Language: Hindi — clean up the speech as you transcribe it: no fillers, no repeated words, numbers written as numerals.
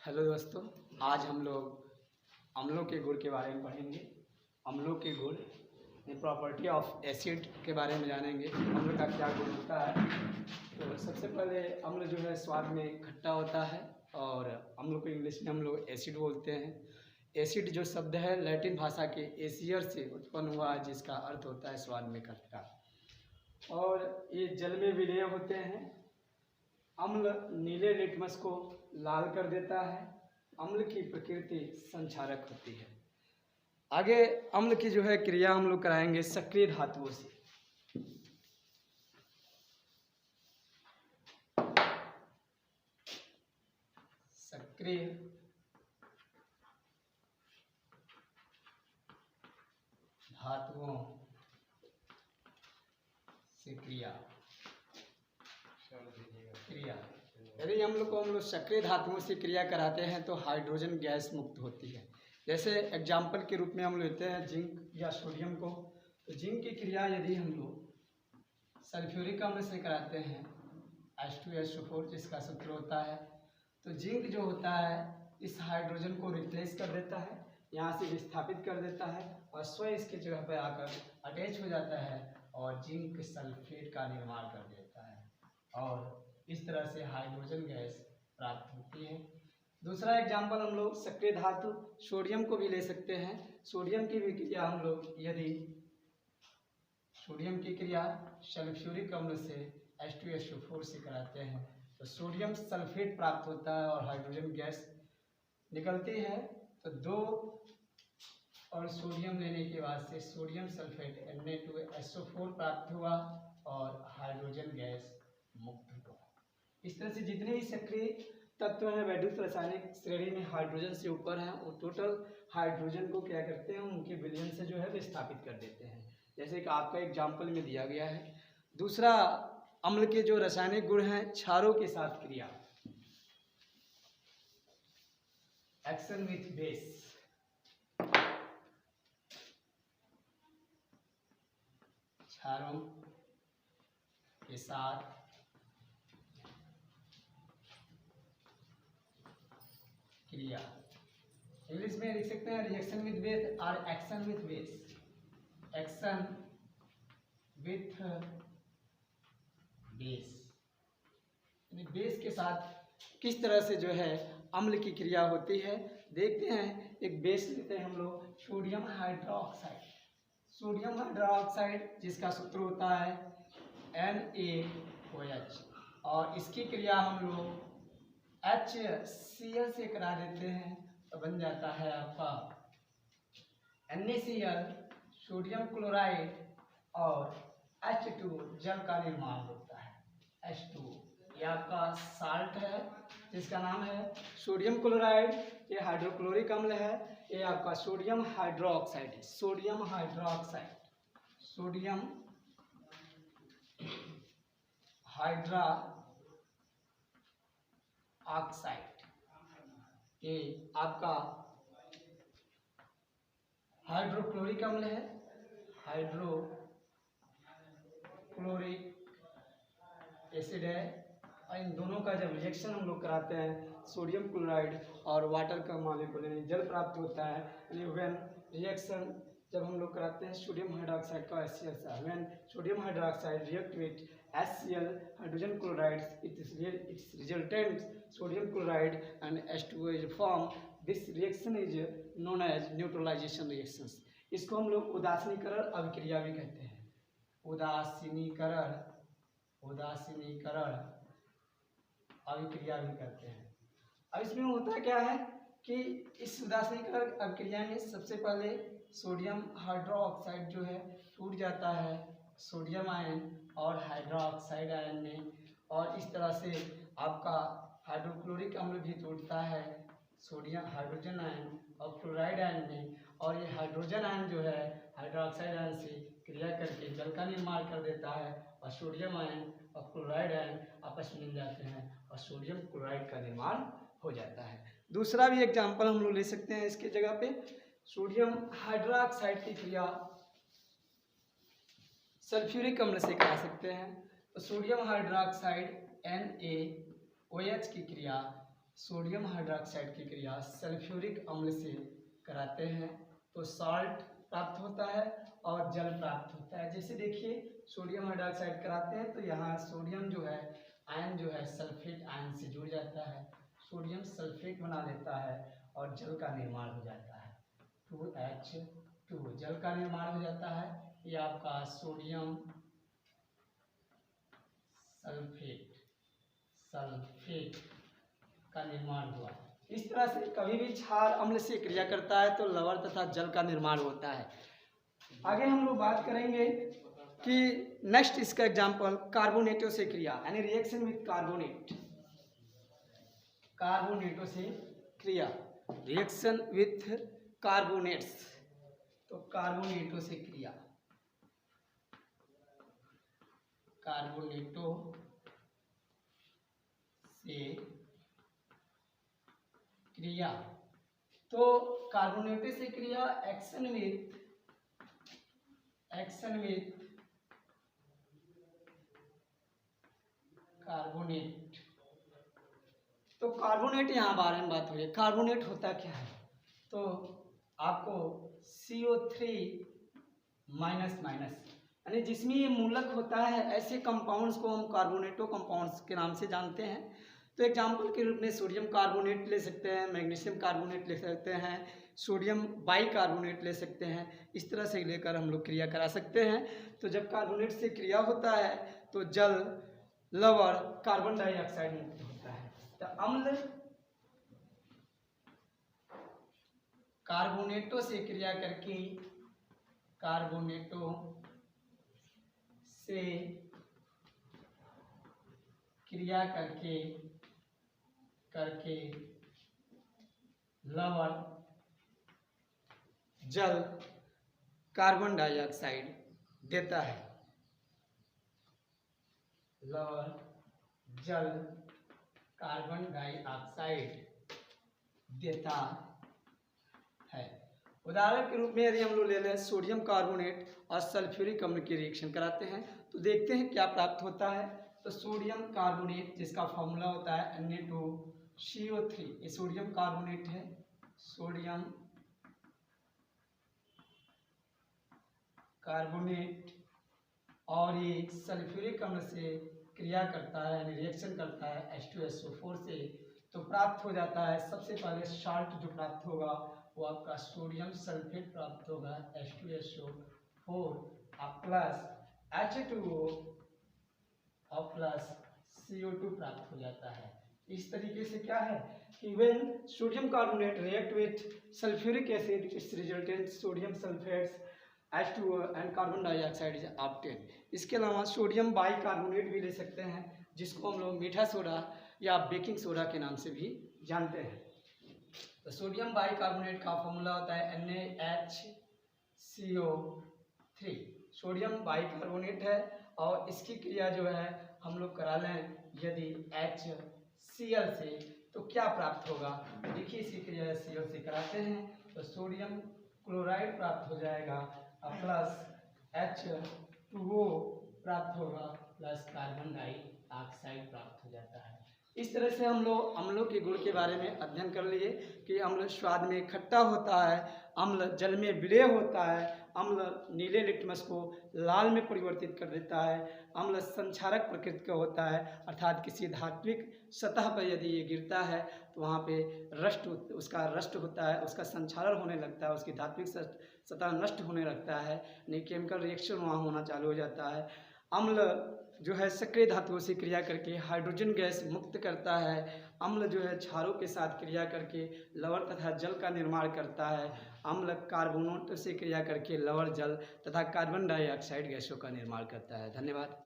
हेलो दोस्तों, आज हम लोग अम्लों के गुण के बारे में पढ़ेंगे। अम्लों के गुण प्रॉपर्टी ऑफ एसिड के बारे में जानेंगे। अम्ल का क्या गुण होता है। तो सबसे पहले अम्ल जो है स्वाद में खट्टा होता है और अम्ल को इंग्लिश में हम लोग एसिड बोलते हैं। एसिड जो शब्द है लैटिन भाषा के एसियर से उत्पन्न हुआ है, जिसका अर्थ होता है स्वाद में खट्टा, और ये जल में विलेय होते हैं। अम्ल नीले लिटमस को लाल कर देता है। अम्ल की प्रकृति संक्षारक होती है। आगे अम्ल की जो है क्रिया हम लोग कराएंगे सक्रिय धातुओं से। सक्रिय धातुओं से क्रिया यदि हम लोग सक्रिय धातुओं से क्रिया कराते हैं तो हाइड्रोजन गैस मुक्त होती है। जैसे एग्जाम्पल के रूप में हम लेते हैं जिंक या सोडियम को। तो जिंक की क्रिया यदि हम लोग सल्फ्यूरिक अम्ल से कराते हैं H2SO4, जिसका सूत्र होता है, तो जिंक जो होता है इस हाइड्रोजन को रिप्लेस कर देता है, यहाँ से विस्थापित कर देता है और स्वयं इसके जगह पर आकर अटैच हो जाता है और जिंक सल्फेट का निर्माण कर देता है और इस तरह से हाइड्रोजन गैस प्राप्त होती है। दूसरा एग्जाम्पल हम लोग सक्रिय धातु सोडियम को भी ले सकते हैं। सोडियम की भी क्रिया हम लोग यदि सोडियम की क्रिया सल्फ्यूरिक अम्ल से H2SO4 से कराते हैं तो सोडियम सल्फेट प्राप्त होता है और हाइड्रोजन गैस निकलती है। तो 2 और सोडियम लेने के बाद से सोडियम सल्फेट Na2SO4 प्राप्त हुआ और हाइड्रोजन गैस मुक्त हुआ। इस तरह से जितने भी सक्रिय तत्व हैं वैद्युत रासायनिक श्रेणी में हाइड्रोजन से ऊपर हैं, वो टोटल हाइड्रोजन को क्या करते हैं, उनके विलयन से जो है विस्थापित कर देते हैं, जैसे कि आपका एग्जाम्पल में दिया गया है। दूसरा अम्ल के जो रासायनिक गुण हैं क्षारों के साथ क्रिया, एक्शन विथ बेस। क्षारों के साथ क्रिया, इंग्लिश में लिख सकते हैं रिएक्शन विथ बेस और action with base. Action with base यानी बेस के साथ किस तरह से जो है अम्ल की क्रिया होती है। देखते हैं, एक बेस लेते हैं हम लोग सोडियम हाइड्रोक्साइड। सोडियम हाइड्रोक्साइड जिसका सूत्र होता है NaOH, और इसकी क्रिया हम लोग HCl से करा देते हैं तो बन जाता है आपका NaCl, सोडियम क्लोराइड और H2, जल का निर्माण होता है। H2 ये आपका साल्ट है जिसका नाम है सोडियम क्लोराइड। ये हाइड्रोक्लोरिक अम्ल है। ये आपका सोडियम हाइड्रोक्साइड है। Sodium hydroxide, sodium hydra oxide, ये आपका हाइड्रोक्लोरिक अम्ल है। हाइड्रोक्लोरिक एसिड है। और इन दोनों का जब रिएक्शन हम लोग कराते हैं सोडियम क्लोराइड और वाटर का मॉलिक्यूल यानी जल प्राप्त होता है। यानी व्हेन रिएक्शन जब हम लोग कराते हैं सोडियम हाइड्रोक्साइड का HCl से, when sodium hydroxide react with HCl hydrogen chloride, its resultant sodium chloride and H2O is formed. This reaction is known as neutralization reactions. इसको हम लोग उदासीनीकरण अभिक्रिया भी कहते हैं। उदासीनीकरण अभिक्रिया भी करते हैं। अब इसमें होता क्या है कि इस उदासीनीकरण अभिक्रिया में सबसे पहले सोडियम हाइड्रोक्साइड जो है टूट जाता है सोडियम आयन और हाइड्रोक्साइड आयन में, और इस तरह से आपका हाइड्रोक्लोरिक अम्ल भी टूटता है सोडियम हाइड्रोजन आयन और क्लोराइड आयन में, और ये हाइड्रोजन आयन जो है हाइड्रोक्साइड आयन से क्रिया करके जल का निर्माण कर देता है और सोडियम आयन और क्लोराइड आयन आपस में मिल जाते हैं और सोडियम क्लोराइड का निर्माण हो जाता है। दूसरा भी एग्जाम्पल हम लोग ले सकते हैं इसके जगह पे, सोडियम हाइड्रोक्साइड की क्रिया सल्फ्यूरिक अम्ल से करा सकते हैं। तो सोडियम हाइड्रोक्साइड NaOH की क्रिया सोडियम हाइड्रोक्साइड की क्रिया सल्फ्यूरिक अम्ल से कराते हैं तो साल्ट प्राप्त होता है और जल प्राप्त होता है। जैसे देखिए सोडियम हाइड्रोक्साइड कराते हैं तो यहाँ सोडियम जो है आयन जो है सल्फेट आयन से जुड़ जाता है, सोडियम सल्फेट बना लेता है और जल का निर्माण हो जाता है, 2H2 जल का निर्माण हो जाता है। ये आपका सोडियम सल्फेट का निर्माण हुआ। इस तरह से कभी भी क्षार अम्ल से क्रिया करता है तो लवण तथा जल का निर्माण होता है। आगे हम लोग बात करेंगे कि नेक्स्ट इसका एग्जांपल कार्बोनेटों से क्रिया यानी रिएक्शन विथ कार्बोनेटों से क्रिया, रिएक्शन विथ कार्बोनेट्स, तो कार्बोनेटों से क्रिया, कार्बोनेटों से क्रिया, तो कार्बोनेटों से क्रिया एक्शन विथ कार्बोनेट। तो कार्बोनेट यहाँ बारे में बात हो रही है। कार्बोनेट होता क्या है, तो आपको CO3 माइनस यानी जिसमें ये मूलक होता है, ऐसे कंपाउंड्स को हम कार्बोनेटो कंपाउंड्स के नाम से जानते हैं। तो एग्जाम्पल के रूप में सोडियम कार्बोनेट ले सकते हैं, मैग्नीशियम कार्बोनेट ले सकते हैं, सोडियम बाइकार्बोनेट ले सकते हैं। इस तरह से लेकर हम लोग क्रिया करा सकते हैं। तो जब कार्बोनेट से क्रिया होता है तो जल, लवण, कार्बन डाइऑक्साइड मुक्त होता है। तो अम्ल कार्बोनेटों से क्रिया करके, कार्बोनेटों से क्रिया करके लवण, जल, कार्बन डाइऑक्साइड देता है। लवण, जल, कार्बन डाइऑक्साइड देता है। उदाहरण के रूप में यदि हम लोग ले लें सोडियम कार्बोनेट और सल्फ्यूरिक अम्ल की रिएक्शन कराते हैं तो देखते हैं क्या प्राप्त होता है। तो सोडियम कार्बोनेट जिसका फॉर्मूला होता है Na2CO3, ये सोडियम कार्बोनेट है, सोडियम कार्बोनेट, और ये सल्फ्यूरिक अम्ल से क्रिया करता है यानी रिएक्शन करता है H2SO4 से, तो प्राप्त हो जाता है सबसे पहले साल्ट जो प्राप्त होगा वो आपका सोडियम सल्फेट प्राप्त होगा H2SO4 प्लस H2O और प्लस CO2 प्राप्त हो जाता है। इस तरीके से क्या है कि when sodium carbonate react with sulphuric acid it's resultant sodium sulphates H2O and carbon dioxide is obtain. इसके अलावा सोडियम बाइकार्बोनेट भी ले सकते हैं जिसको हम लोग मीठा सोडा या बेकिंग सोडा के नाम से भी जानते हैं। तो सोडियम बाइकार्बोनेट का फॉर्मूला होता है NaHCO3, सोडियम बाइकार्बोनेट है और इसकी क्रिया जो है हम लोग करा लें यदि HCl से तो क्या प्राप्त होगा। देखिए इसकी क्रिया HCl से कराते हैं तो सोडियम क्लोराइड प्राप्त हो जाएगा प्लस H2O प्राप्त होगा प्लस कार्बन डाइऑक्साइड प्राप्त हो जाता है। इस तरह से हम लोग अम्लों के गुण के बारे में अध्ययन कर लिए कि अम्ल स्वाद में खट्टा होता है, अम्ल जल में विलेय होता है, अम्ल नीले लिटमस को लाल में परिवर्तित कर देता है, अम्ल संक्षारक प्रकृति का होता है अर्थात किसी धात्विक सतह पर यदि ये गिरता है तो वहाँ पे उसका रस्ट होता है, उसका संक्षारण होने लगता है, उसकी धात्विक सतह नष्ट होने लगता है, नहीं केमिकल रिएक्शन वहाँ होना चालू हो जाता है। अम्ल जो है सक्रिय धातुओं से क्रिया करके हाइड्रोजन गैस मुक्त करता है। अम्ल जो है क्षारों के साथ क्रिया करके लवण तथा जल का निर्माण करता है। अम्ल कार्बोनेट से क्रिया करके लवण, जल तथा कार्बन डाइऑक्साइड गैसों का निर्माण करता है। धन्यवाद।